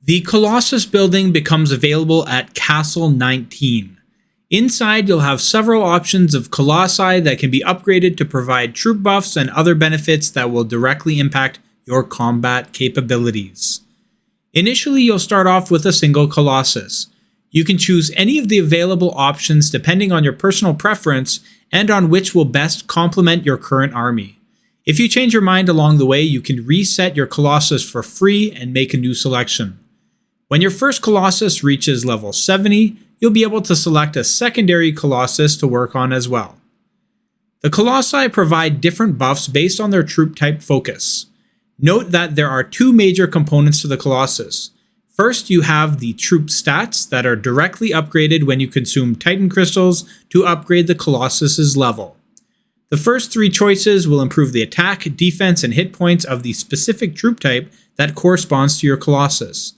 The Colossus building becomes available at Castle 19. Inside, you'll have several options of Colossi that can be upgraded to provide troop buffs and other benefits that will directly impact your combat capabilities. Initially, you'll start off with a single Colossus. You can choose any of the available options depending on your personal preference and on which will best complement your current army. If you change your mind along the way, you can reset your Colossus for free and make a new selection. When your first Colossus reaches level 70, you'll be able to select a secondary Colossus to work on as well. The Colossi provide different buffs based on their troop type focus. Note that there are two major components to the Colossus. First, you have the troop stats that are directly upgraded when you consume Titan Crystals to upgrade the Colossus's level. The first three choices will improve the attack, defense, and hit points of the specific troop type that corresponds to your Colossus.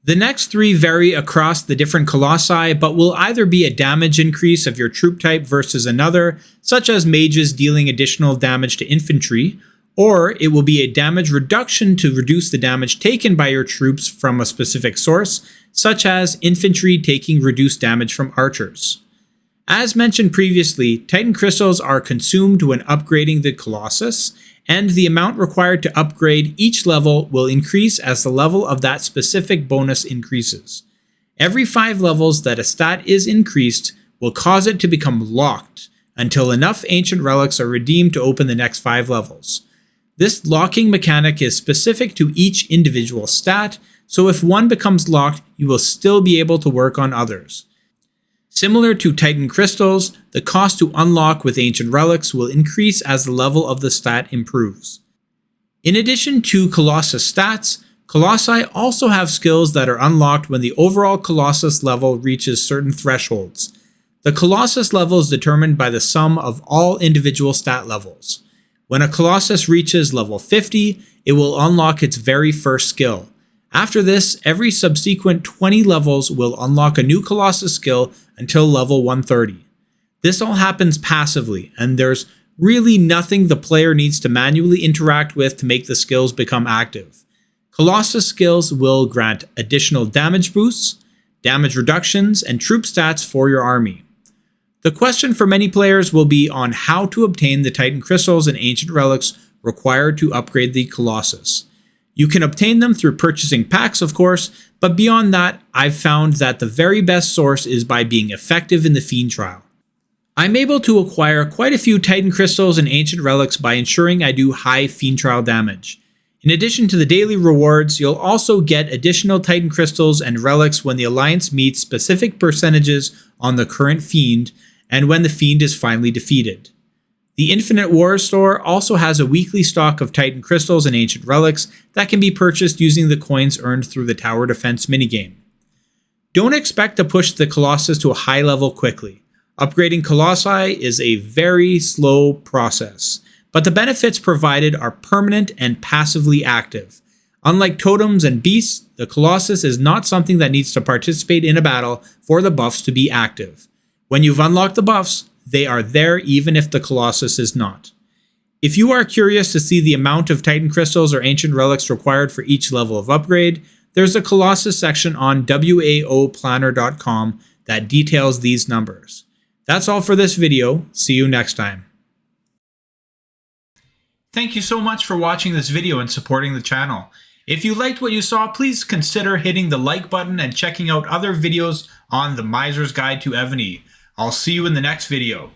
The next three vary across the different Colossi, but will either be a damage increase of your troop type versus another, such as mages dealing additional damage to infantry, or it will be a damage reduction to reduce the damage taken by your troops from a specific source, such as infantry taking reduced damage from archers. As mentioned previously, Titan Crystals are consumed when upgrading the Colossus, and the amount required to upgrade each level will increase as the level of that specific bonus increases. Every 5 levels that a stat is increased will cause it to become locked until enough ancient relics are redeemed to open the next 5 levels. This locking mechanic is specific to each individual stat, so if one becomes locked, you will still be able to work on others. Similar to Titan Crystals, the cost to unlock with ancient relics will increase as the level of the stat improves. In addition to Colossus stats, Colossi also have skills that are unlocked when the overall Colossus level reaches certain thresholds. The Colossus level is determined by the sum of all individual stat levels. When a Colossus reaches level 50, it will unlock its very first skill. After this, every subsequent 20 levels will unlock a new Colossus skill until level 130. This all happens passively, and there's really nothing the player needs to manually interact with to make the skills become active. Colossus skills will grant additional damage boosts, damage reductions, and troop stats for your army. The question for many players will be on how to obtain the Titan Crystals and Ancient Relics required to upgrade the Colossus. You can obtain them through purchasing packs, of course, but beyond that, I've found that the very best source is by being effective in the Fiend Trial. I'm able to acquire quite a few Titan Crystals and Ancient Relics by ensuring I do high Fiend Trial damage. In addition to the daily rewards, you'll also get additional Titan Crystals and Relics when the Alliance meets specific percentages on the current Fiend, and when the Fiend is finally defeated. The Infinite War store also has a weekly stock of Titan Crystals and Ancient Relics that can be purchased using the coins earned through the Tower Defense minigame. Don't expect to push the Colossus to a high level quickly. Upgrading Colossi is a very slow process, but the benefits provided are permanent and passively active. Unlike totems and beasts, the Colossus is not something that needs to participate in a battle for the buffs to be active. When you've unlocked the buffs, they are there even if the Colossus is not. If you are curious to see the amount of Titan Crystals or Ancient Relics required for each level of upgrade, there's a Colossus section on waoplanner.com that details these numbers. That's all for this video. See you next time. Thank you so much for watching this video and supporting the channel. If you liked what you saw, please consider hitting the like button and checking out other videos on the Miser's Guide to Ebony. I'll see you in the next video.